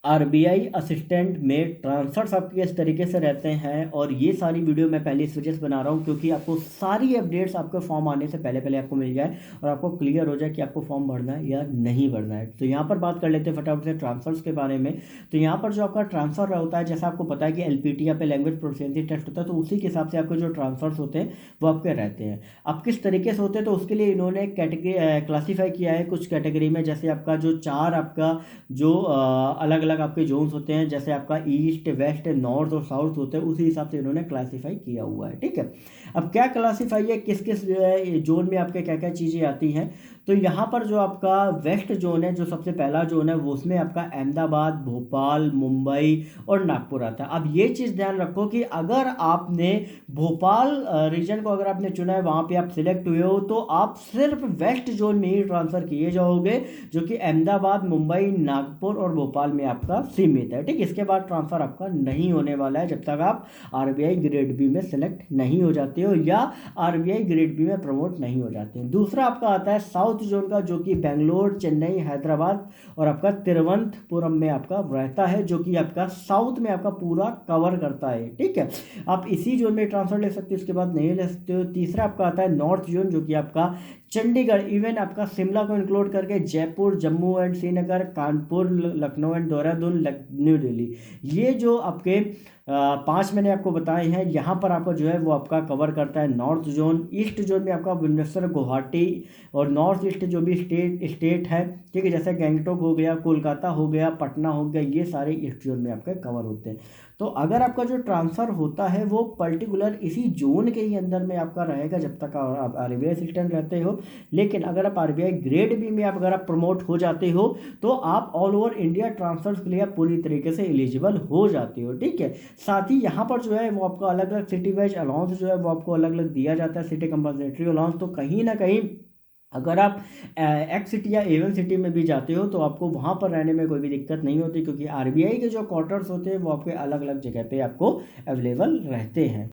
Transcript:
RBI assistant में transverse आपके इस तरीके से रहते हैं। और ये सारी वीडियो मैं पहले इस वजह से बना रहा हूँ क्योंकि आपको सारी अपडेट्स आपके फॉर्म आने से पहले पहले आपको मिल जाए और आपको क्लियर हो जाए कि आपको फॉर्म भरना है या नहीं भरना है। तो यहाँ पर बात कर लेते हैं फटाफट से ट्रांसफर्स के बारे में। तो यहाँ पर जो आपका ट्रांसफर होता है, जैसा आपको पता है कि एलपीटी या पे लैंग्वेज प्रोफिशिएंसी टेस्ट होता है, तो उसी के हिसाब से आपके जो ट्रांसफर्स होते हैं वो आपके रहते हैं। अब किस तरीके से होते हैं, तो उसके लिए इन्होंने कैटेगरी क्लासीफाई किया है कुछ कैटेगरी में। जैसे आपका जो चार आपका जो अलग अलग आपके जोन्स होते हैं, जैसे आपका ईस्ट वेस्ट नॉर्थ और साउथ होते हैं, उसी हिसाब से इन्होंने क्लासीफाई किया हुआ है। ठीक है, अब क्या क्लासीफाई है, किस किस जोन में आपके क्या क्या चीज़ें आती हैं। तो यहाँ पर जो आपका वेस्ट जोन है, जो सबसे पहला जोन है, वो उसमें आपका अहमदाबाद, भोपाल, मुंबई और नागपुर आता है। अब ये चीज़ ध्यान रखो कि अगर आपने भोपाल रीजन को अगर आपने चुना है, वहाँ पे आप सिलेक्ट हुए हो, तो आप सिर्फ वेस्ट जोन में ही ट्रांसफ़र किए जाओगे, जो कि अहमदाबाद, मुंबई, नागपुर और भोपाल में आपका सीमित है। ठीक, इसके बाद ट्रांसफ़र आपका नहीं होने वाला है जब तक आप आरबीआई ग्रेड बी में सेलेक्ट नहीं हो जाते हो या आरबीआई ग्रेड बी में प्रमोट नहीं हो जाते हैं। दूसरा आपका आता है साउथ जोन का, जो कि बेंगलोर, चेन्नई, हैदराबाद और आपका तिरुवनंतपुरम में आपका रहता है, जो कि आपका साउथ में आपका पूरा कवर करता है। ठीक है, आप इसी जोन में ट्रांसफर ले सकते हो, उसके बाद नहीं ले सकते हो। तीसरा आपका आता है नॉर्थ जोन, जो कि आपका चंडीगढ़, इवन आपका शिमला को इंक्लूड करके Jaipur, Jammu and Srinagar, Kanpur, Lucknow and Dehradun, new Delhi, ये जो आपके पांच मैंने आपको बताए हैं, यहाँ पर आपका जो है वो आपका कवर करता है नॉर्थ जोन। ईस्ट जोन में आपका भुवनेश्वर, गुवाहाटी और नॉर्थ ईस्ट जो भी स्टेट है, ठीक है, जैसे गैंगटोक हो गया, कोलकाता हो गया, पटना हो गया, ये सारे ईस्ट जोन में आपके कवर होते हैं। तो अगर आपका जो ट्रांसफ़र होता है वो पर्टिकुलर इसी जोन के ही अंदर में आपका रहेगा जब तक आप आरबीआई असिस्टेंट रहते हो। लेकिन अगर आप आरबीआई ग्रेड बी में अगर आप प्रमोट हो जाते हो, तो आप ऑल ओवर इंडिया ट्रांसफर्स के लिए आप पूरी तरीके से एलिजिबल हो जाते हो। ठीक है, साथ ही यहाँ पर जो है वो आपका अलग अलग सिटी वाइज अलाउंस जो है वो आपको अलग अलग दिया जाता है, सिटी कंपल्सरी अलाउंस। तो कहीं ना कहीं अगर आप एक्स सिटी या एवन सिटी में भी जाते हो, तो आपको वहाँ पर रहने में कोई भी दिक्कत नहीं होती, क्योंकि आरबीआई के जो क्वार्टर्स होते हैं वो आपके अलग अलग जगह पे आपको अवेलेबल रहते हैं।